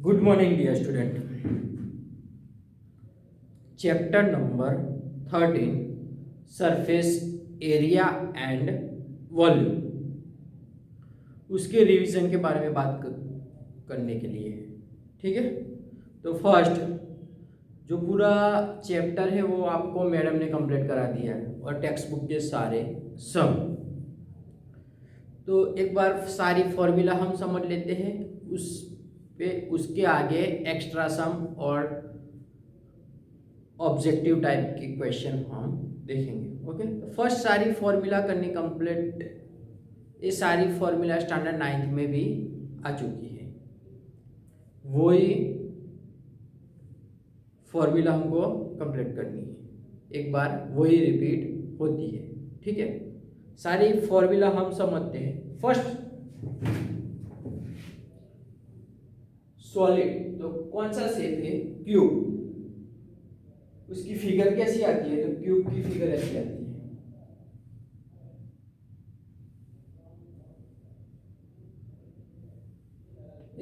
Good morning dear student. Chapter number 13 surface area and volume, उसके revision के बारे में बात करने के लिए, ठीक है। तो फर्स्ट जो पूरा चैप्टर है वो आपको मैडम ने कंप्लीट करा दिया है और टेक्स्ट बुक के सारे सम। तो एक बार सारी फॉर्मूला हम समझ लेते हैं, उस पे उसके आगे एक्स्ट्रा सम और ऑब्जेक्टिव टाइप के क्वेश्चन हम देखेंगे। ओके, तो फर्स्ट सारी फॉर्मूला करनी कंप्लीट। ये सारी फॉर्मूला स्टैंडर्ड 9th में भी आ चुकी है, वही फॉर्मूला हमको कंप्लीट करनी है, एक बार वही रिपीट होती है, ठीक है। सारी फॉर्मूला हम समझते हैं। फर्स्ट सॉलिड, तो कौन सा शेप है? क्यूब। उसकी फिगर कैसी आती है? तो क्यूब की फिगर ऐसी आती है,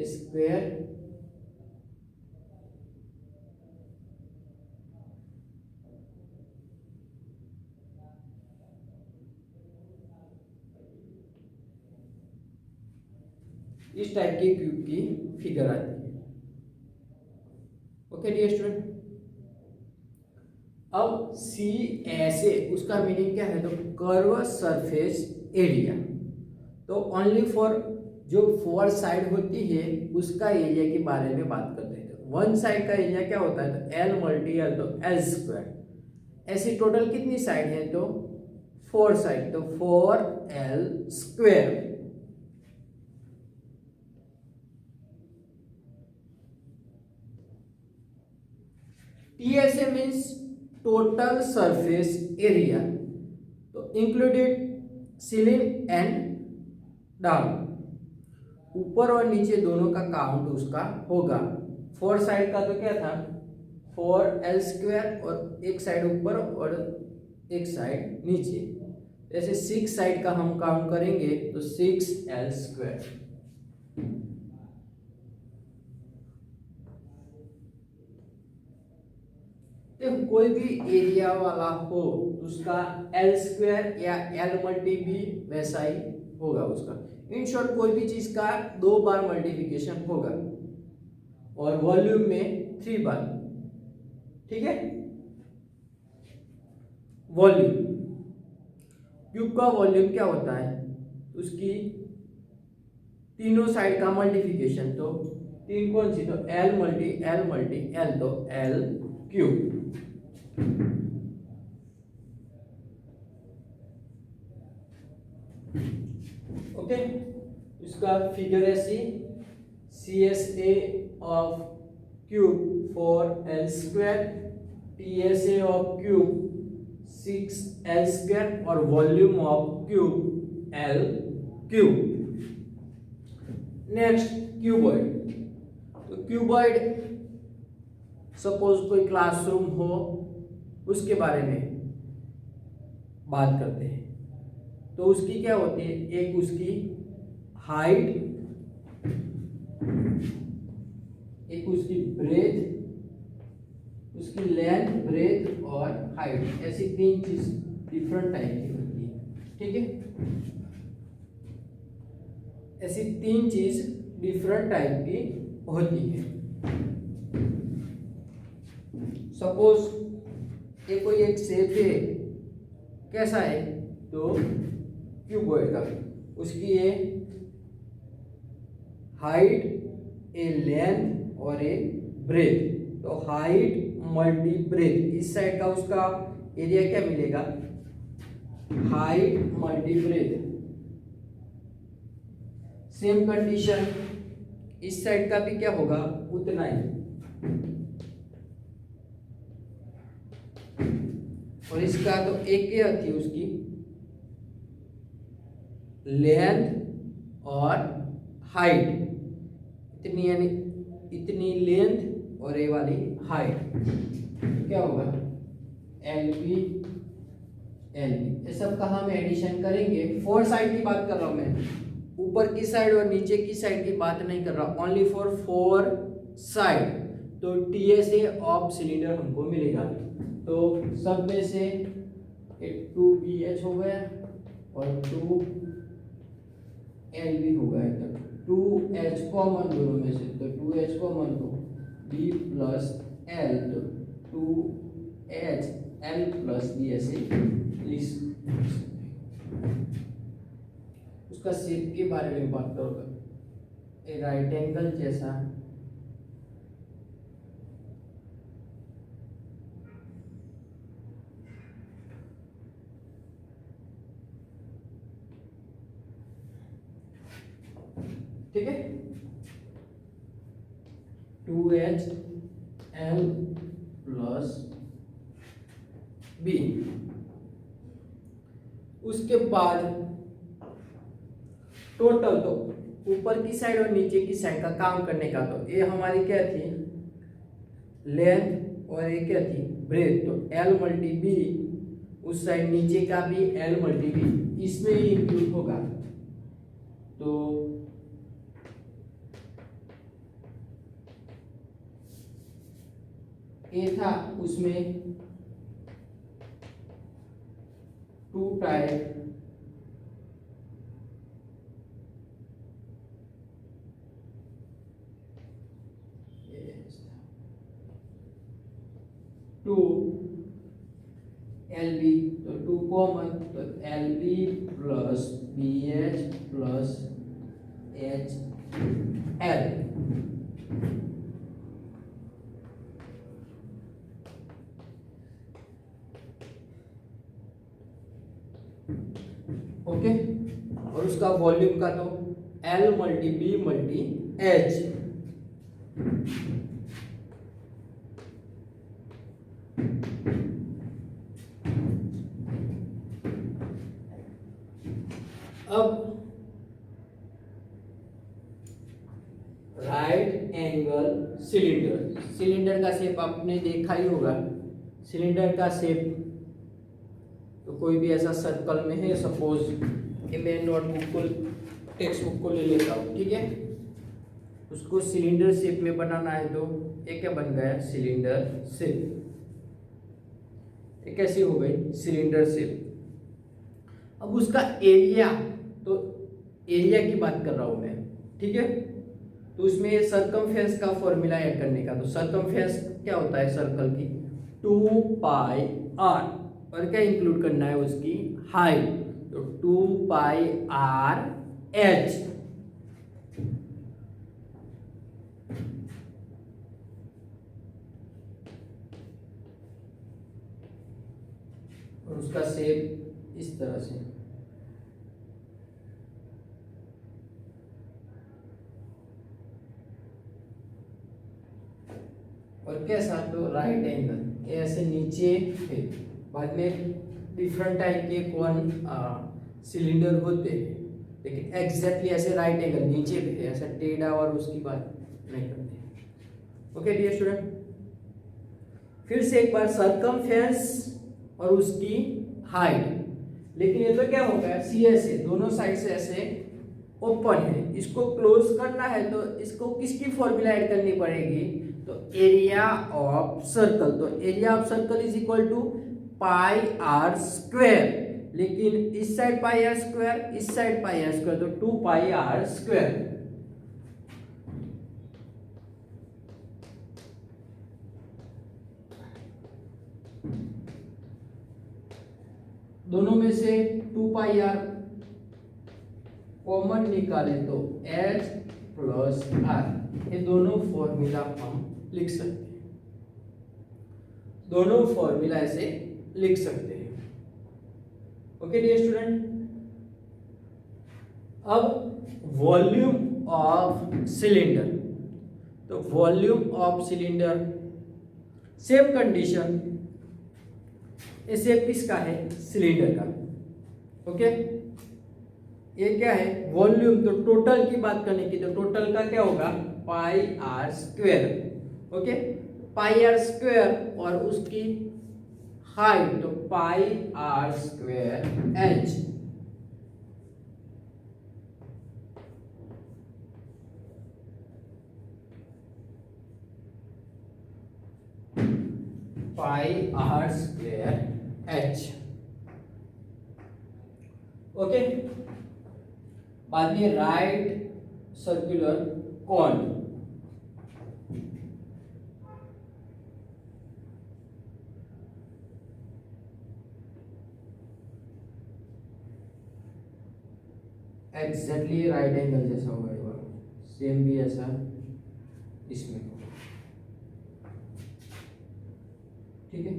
स्क्वायर इस टाइप की क्यूब की फिगर आती है। ओके डियर स्टूडेंट, अब सी ऐसे उसका मीनिंग क्या है? तो कर्व सरफेस एरिया। तो ओनली फॉर जो फोर साइड होती है उसका एरिया के बारे में बात करते हैं। तो वन साइड का एरिया क्या होता है? तो एल मल्टी एल, तो एल स्क्वायर। ऐसी टोटल कितनी साइड है? तो फोर साइड, तो 4L square. TSA means total surface area, तो इंक्लूडेड सीलिंग एंड डाउन, ऊपर और नीचे दोनों का काउंट उसका होगा। फोर साइड का तो क्या था? 4L स्क्वायर, और एक साइड ऊपर और एक साइड नीचे। जैसे 6 साइड का हम काउंट करेंगे तो 6L स्क्वायर। देखो कोई भी एरिया वाला हो उसका L स्क्वायर या L मल्टी भी वैसा ही होगा उसका। इन शॉर्ट कोई भी चीज का 2 बार मल्टीप्लिकेशन होगा, और वॉल्यूम में 3 बार, ठीक है। वॉल्यूम, क्यूब का वॉल्यूम क्या होता है? उसकी तीनों साइड का मल्टीप्लिकेशन, तो तीन कौन सी? तो L multi L multi L, तो L क्यूब। ओके, इसका फिगर ऐसी, CSA of cube 4L square, TSA of cube 6L square, और volume of cube L cube. Next cuboid, तो क्यूबॉइड सपोज कोई क्लासरूम हो उसके बारे में बात करते हैं। तो उसकी क्या होती है? एक उसकी हाइट, एक उसकी ब्रेथ, उसकी लेंथ, ब्रेथ और हाइट, ऐसी 3 चीज डिफरेंट टाइप की होती है, ठीक है। ऐसी 3 चीज डिफरेंट टाइप की होती है। सपोज ये कोई एक शेप है, कैसा है? तो क्यूबॉइड का, उसकी ये हाइट, ए लेंथ और ए ब्रेथ, तो हाइट मल्टी ब्रेथ, इस साइड का उसका एरिया क्या मिलेगा? Height multi breadth. Same condition इस साइड का भी क्या होगा? उतना ही, और इसका तो एक क्या होती है? उसकी लेंथ और हाइट, इतनी यानी इतनी लेंथ और ये वाली हाइट, क्या होगा? LP LP। ये सब का हम एडिशन करेंगे। फोर साइड की बात कर रहा हूं मैं, ऊपर की साइड और नीचे की साइड की बात नहीं कर रहा, ओनली फॉर फोर साइड। तो टीएसए ऑफ सिलेंडर हमको मिलेगा। तो सब में से 2BH हो गया और 2LB हो गया, तो 2H कॉमन दोनों में से, तो 2H कॉमन तो B प्लस L, तो 2H L प्लस B ऐसे लिख सकते हैं। उसका शेप के बारे में बात करोगे, एक राइट एंगल जैसा ठीक है, 2HL प्लस B। उसके बाद टोटल, तो ऊपर की साइड और नीचे की साइड का काम करने का, तो ये हमारी क्या थी, लेंथ, और ये क्या थी, ब्रेथ। तो L मल्टी B, उस साइड नीचे का भी L मल्टी B इसमें ही इंक्लूड होगा। तो ये था, उसमें 2 टाइप 2LB, तो 2 कॉमन, तो LB plus BH plus HL। Okay, और उसका वॉल्यूम का तो L multi B multi H। अब राइट एंगल सिलेंडर, सिलेंडर का शेप आपने देखा ही होगा। सिलेंडर का शेप तो कोई भी ऐसा सर्कल में है, सपोज कि मैं नोटबुक को, टेक्स्ट बुक को ले लेता हूँ, ठीक है, उसको सिलेंडर शेप में बनाना है, तो ये क्या बन गया, सिलेंडर शेप। ये कैसी हो गई, सिलेंडर शेप। अब उसका एरिया, तो एरिया की बात कर रहा हूं मैं, ठीक है, तो उसमें सर्कमफेरेंस का फॉर्मूला ऐड करने का, तो सर्कमफेरेंस क्या होता है सर्कल की, 2πr, और क्या इंक्लूड करना है, उसकी हाइट, तो 2πrh। और उसका शेप इस तरह से, और कैसा, तो राइट एंगल, ऐसे नीचे है। बाद में डिफरेंट टाइप के कौन सिलेंडर होते हैं, लेकिन एग्जैक्टली ऐसे राइट एंगल नीचे पे है, ऐसा टेढ़ा और उसकी बात नहीं करते। ओके डियर स्टूडेंट, फिर से एक बार सर्कमफेरेंस और उसकी हाइट, लेकिन ये तो क्या होगा, सी ऐसे दोनों साइड से ऐसे ओपन है, इसको क्लोज करना है, तो इसको किसकी फॉर्मूला ऐड करनी पड़ेगी, तो एरिया ऑफ सर्कल, तो area of circle is equal to pi r square, लेकिन इस साइड पाई आर स्क्वायर, इस साइड पाई आर स्क्वायर, तो 2πr स्क्वायर। दोनों में से 2πr कॉमन निकाले तो h प्लस r, ये दोनों फॉर्मूला हम लिख सकते हैं, दोनों फॉर्मूला ऐसे लिख सकते हैं। ओके डियर स्टूडेंट, अब वॉल्यूम ऑफ सिलेंडर, तो volume of cylinder same condition, ये शेप किसका है, सिलेंडर का। ओके, ये क्या है, वॉल्यूम, तो टोटल की बात करने की, तो टोटल का क्या होगा, pi r square. Okay, pi r square, और उसकी हाइट, तो pi r square h. Pi r square h. Okay, बाद में right circular cone. Exactly right angle जैसा होगा ये वाला, सेम भी ऐसा इसमें, ठीक है।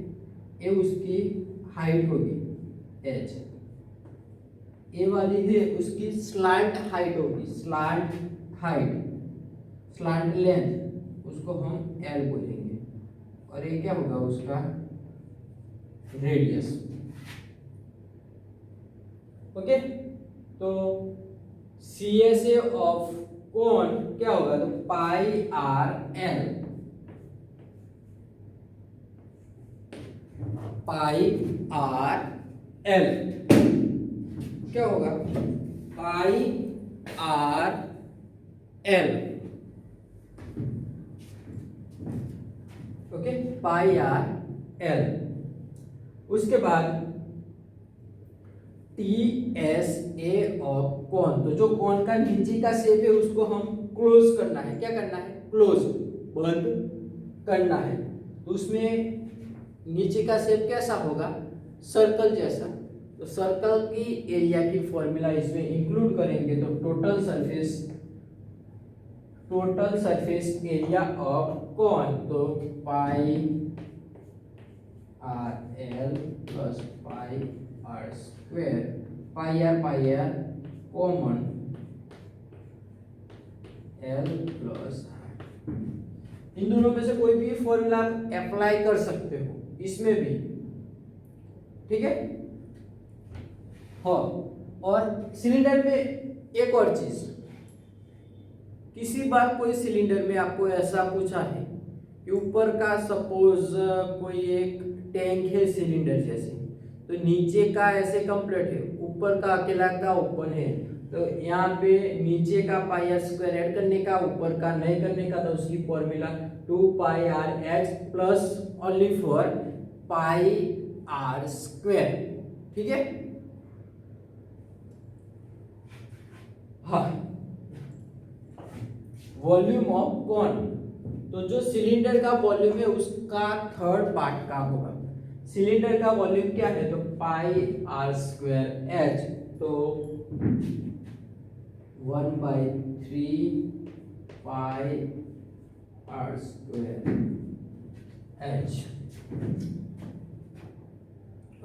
ये उसकी हाइट होगी एच, ये वाली है उसकी स्लांट हाइट होगी, स्लांट हाइट, स्लांट लेंथ, उसको हम एल बोलेंगे। और ये क्या होगा उसका रेडियस। ओके, तो C S A of cone क्या होगा, तो pi r l, pi r l क्या होगा, pi r l. Okay, pi r l. उसके बाद T S A of cone, तो जो कॉन का नीचे का शेप है उसको हम क्लोज करना है। क्या करना है, क्लोज, बंद करना है। तो उसमें नीचे का शेप कैसा होगा, सर्कल जैसा। तो सर्कल की एरिया की फॉर्मूला इसमें इंक्लूड करेंगे, तो total surface area of cone, तो pi r l plus pi r square, pi r common, l plus, इन दोनों में से कोई भी फॉर्मूला अप्लाई कर सकते हो इसमें भी, ठीक है। हाँ, और सिलेंडर में एक और चीज, किसी बार कोई सिलेंडर में आपको ऐसा पूछा है कि ऊपर का सपोज कोई एक टैंक है सिलेंडर जैसे, तो नीचे का ऐसे कंप्लीट है, ऊपर का अकेला का ओपन है, तो यहाँ पे नीचे का पाई आर स्क्वायर ऐड करने का, ऊपर का नहीं करने का, तो उसकी formula 2 pi r h plus only for pi r square, ठीक है। हाँ, वॉल्यूम ऑफ कॉन, तो जो सिलेंडर का वॉल्यूम है उसका थर्ड पार्ट का होगा। सिलेंडर का वॉल्यूम क्या है, तो पाई आर स्क्वायर एच, तो 1/3 pi r square h.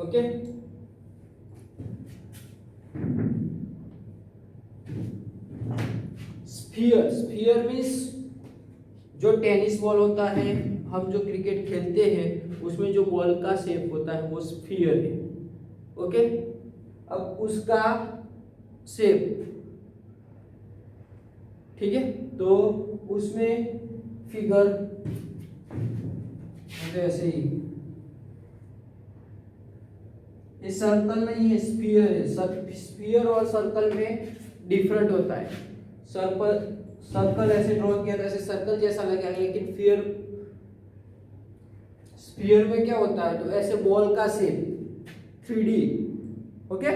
Okay, sphere means जो टेनिस बॉल होता है, हम जो क्रिकेट खेलते हैं उसमें जो बॉल का शेप होता है वो स्फीयर है। ओके, अब उसका शेप, ठीक है, तो उसमें फिगर ऐसे ही, ये सर्कल नहीं है, स्फीयर है। स्फीयर और सर्कल में डिफरेंट होता है। सर्कल ऐसे ड्रॉ किया तो ऐसे सर्कल जैसा लगेगा, लेकिन फिर स्फीयर में क्या होता है, तो ऐसे बॉल का शेप 3D। ओके,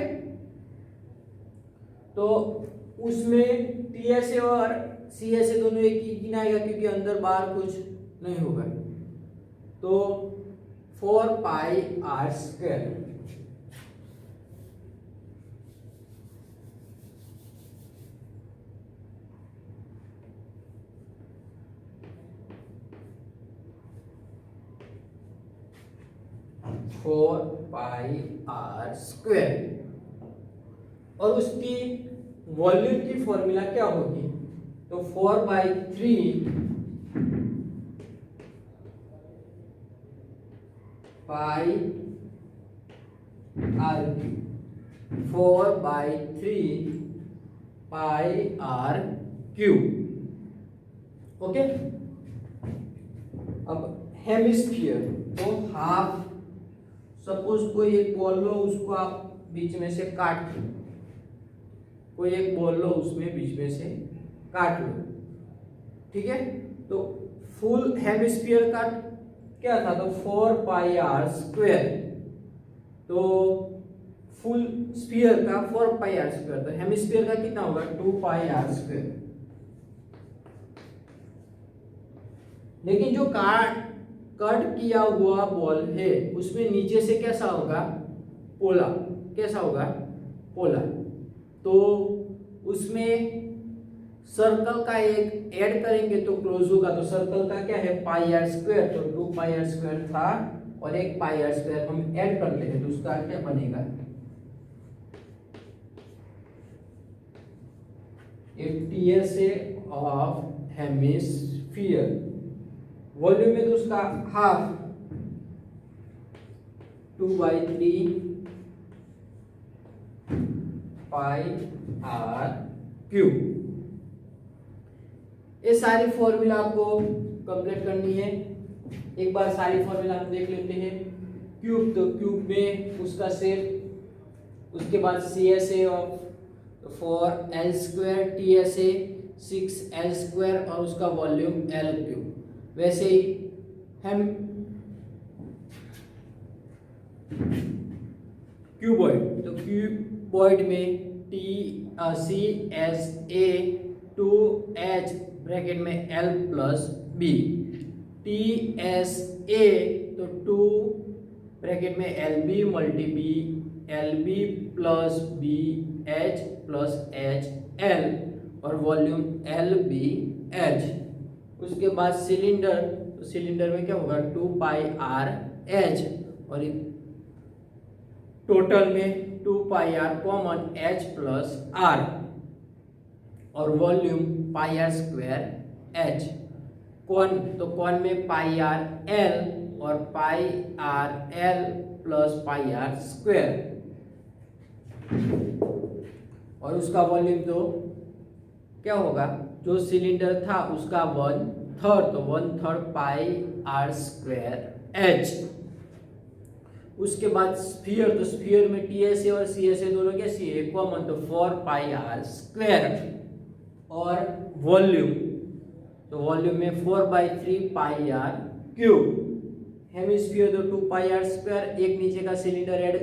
तो उसमें टीएसए और सीएसए दोनों एक ही गिनाएगा क्योंकि अंदर बाहर कुछ नहीं होगा। तो 4 pi r square, four pi r square, और उसकी वॉल्यूम की फॉर्मूला क्या होगी, तो 4/3 pi r cube, 4/3 pi r cube. Okay, अब हेमिस्फीयर, तो हाफ, सपोज कोई एक बॉल लो, उसको आप बीच में से काट लो, कोई एक बॉल लो उसमें बीच में से काट लो, ठीक है। तो फुल हेमिस्फीयर का क्या था, तो 4πr²। तो फुल स्फीयर का 4πr², तो हेमिस्फीयर का कितना होगा, 2πr²। लेकिन जो कट किया हुआ बॉल है उसमें नीचे से कैसा होगा, पोला, कैसा होगा, पोला। तो उसमें सर्कल का एक ऐड करेंगे तो क्लोज होगा, तो सर्कल का क्या है, πr², तो 2πr² था और एक πr² हम ऐड करते हैं तो उसका क्या बनेगा, एक TSA ऑफ हेमिस्फीयर। वॉल्यूम में तो उसका हाफ 2/3 πr³। ये सारी फॉर्मूला आपको कंप्लीट करनी है। एक बार सारी फॉर्मूला हम देख लेते हैं। क्यूब, तो क्यूब में उसका शेप, उसके बाद CSA of 4l², TSA 6l² और उसका वॉल्यूम l³। वैसे ही हम क्यूबॉइड, तो क्यूबॉइड में CSA 2h ब्रैकेट में l+b, TSA तो 2 ब्रैकेट में LB multi b, LB plus BH plus HL और वॉल्यूम LBH। उसके बाद सिलेंडर, तो सिलेंडर में क्या होगा, 2πRH और टोटल में 2πR common H plus R और वॉल्यूम πR²H। कौन, तो कौन में πRL और πRL प्लस πR²। और उसका वॉल्यूम तो क्या होगा, जो सिलेंडर था उसका 1/3, तो 1/3 πR²H। उसके बाद स्फीयर, तो स्फीयर में TSA और CSA दोनों कैसी है, कॉमन, तो 4πR²। और वॉल्यूम, तो वॉल्यूम में 4/3 πr³। हेमिस्फीयर तो 2πR², एक नीचे का सिलेंडर ऐड,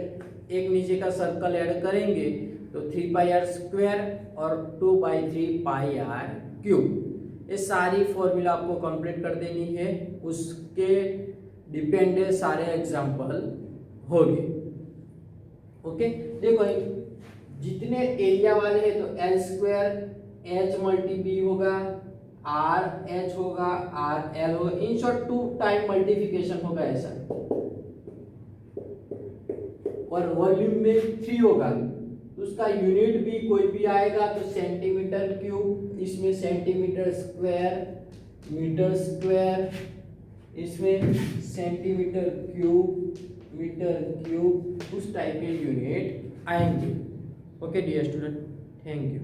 एक नीचे का सर्कल ऐड करेंगे तो 3πR² और 2/3 πr³। ये सारी फॉर्मूला आपको कंप्लीट कर देनी है, उसके डिपेंडेंट सारे एग्जाम्पल होंगे। ओके, देखो जितने एरिया वाले हैं तो l² H मल्टी b होगा, RH होगा, RL होगा, इन शॉर्ट 2 टाइम मल्टीप्लिकेशन होगा ऐसा। और वॉल्यूम में 3 होगा, तो उसका यूनिट भी कोई भी आएगा तो सेंटीमीटर क्यूब, इसमें सेंटीमीटर स्क्वायर, मीटर स्क्वायर, इसमें सेंटीमीटर क्यूब, मीटर क्यूब, उस टाइप के यूनिट आएंगे। Okay dear student, thank you.